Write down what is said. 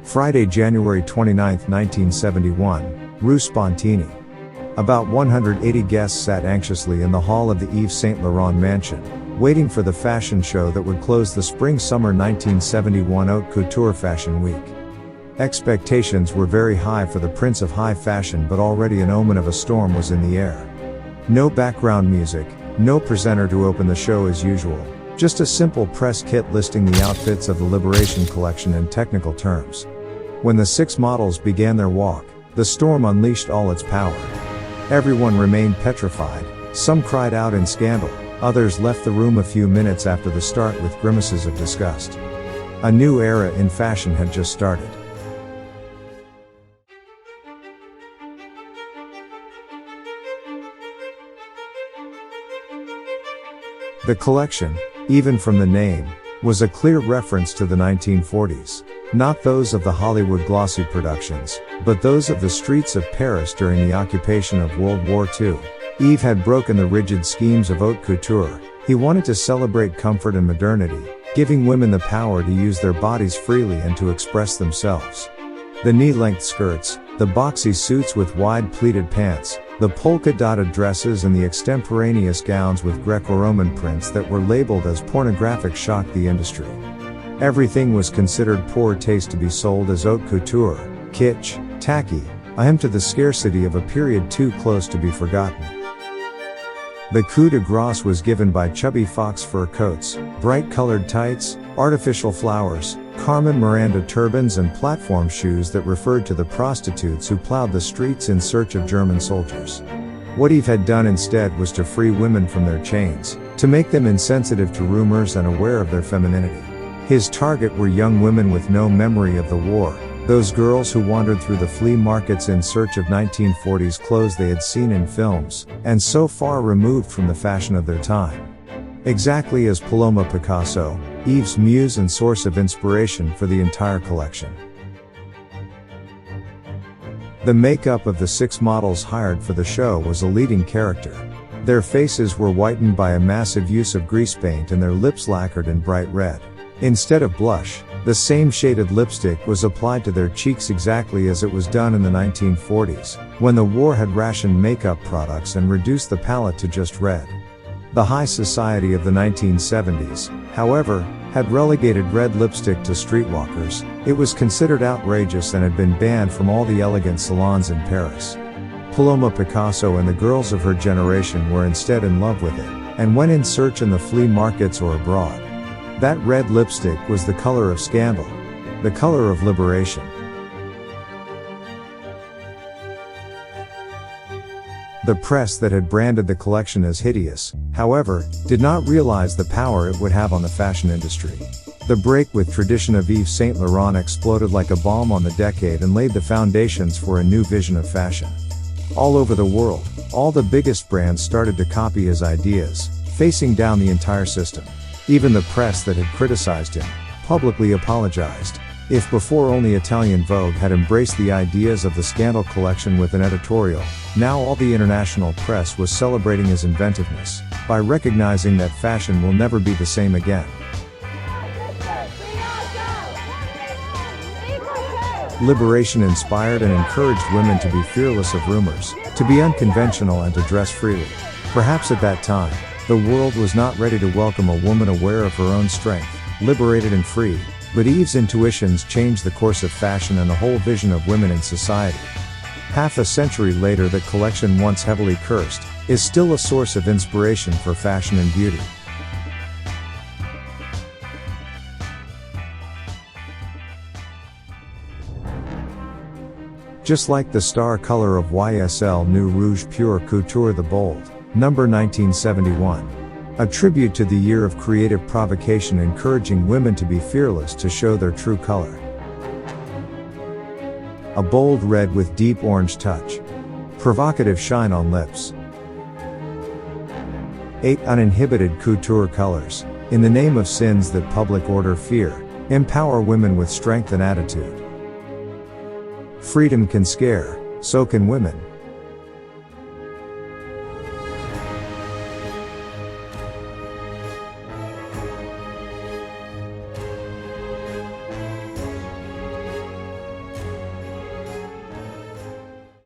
Friday, January 29, 1971, Rue Spontini. About 180 guests sat anxiously in the hall of the Yves Saint Laurent mansion, waiting for the fashion show that would close the spring-summer 1971 Haute Couture Fashion Week. Expectations were very high for the Prince of High Fashion, but already an omen of a storm was in the air. No background music, no presenter to open the show as usual, just a simple press kit listing the outfits of the Liberation collection in technical terms. When the 6 models began their walk, the storm unleashed all its power. Everyone remained petrified, some cried out in scandal, others left the room a few minutes after the start with grimaces of disgust. A new era in fashion had just started. The collection, even from the name, was a clear reference to the 1940s. Not those of the Hollywood glossy productions, but those of the streets of Paris during the occupation of World War II. Yves had broken the rigid schemes of haute couture. He wanted to celebrate comfort and modernity, giving women the power to use their bodies freely and to express themselves. The knee-length skirts, the boxy suits with wide pleated pants, the polka-dotted dresses and the extemporaneous gowns with Greco-Roman prints that were labeled as pornographic shocked the industry. Everything was considered poor taste to be sold as haute couture, kitsch, tacky, a hymn to the scarcity of a period too close to be forgotten. The coup de grace was given by chubby fox fur coats, bright-colored tights, artificial flowers, Carmen Miranda turbans and platform shoes that referred to the prostitutes who plowed the streets in search of German soldiers. What Yves had done instead was to free women from their chains, to make them insensitive to rumors and aware of their femininity. His target were young women with no memory of the war, those girls who wandered through the flea markets in search of 1940s clothes they had seen in films, and so far removed from the fashion of their time. Exactly as Paloma Picasso, Yves' muse and source of inspiration for the entire collection. The makeup of the 6 models hired for the show was a leading character. Their faces were whitened by a massive use of grease paint and their lips lacquered in bright red. Instead of blush, the same shaded lipstick was applied to their cheeks exactly as it was done in the 1940s, when the war had rationed makeup products and reduced the palette to just red. The high society of the 1970s, however, had relegated red lipstick to streetwalkers. It was considered outrageous and had been banned from all the elegant salons in Paris. Paloma Picasso and the girls of her generation were instead in love with it, and went in search in the flea markets or abroad. That red lipstick was the color of scandal, the color of liberation. The press that had branded the collection as hideous, however, did not realize the power it would have on the fashion industry. The break with tradition of Yves Saint Laurent exploded like a bomb on the decade and laid the foundations for a new vision of fashion. All over the world, all the biggest brands started to copy his ideas, facing down the entire system. Even the press that had criticized him publicly apologized. If before only Italian Vogue had embraced the ideas of the Scandal collection with an editorial, now all the international press was celebrating his inventiveness, by recognizing that fashion will never be the same again. Liberation inspired and encouraged women to be fearless of rumors, to be unconventional and to dress freely. Perhaps at that time, the world was not ready to welcome a woman aware of her own strength, liberated and free. But Yves' intuitions changed the course of fashion and the whole vision of women in society. Half a century later, that collection, once heavily cursed, is still a source of inspiration for fashion and beauty. Just like the star color of YSL New Rouge Pure Couture the Bold, number 1971. A tribute to the year of creative provocation, encouraging women to be fearless to show their true color. A bold red with deep orange touch. Provocative shine on lips. 8 uninhibited couture colors. In the name of sins that public order fear, empower women with strength and attitude. Freedom can scare, so can women.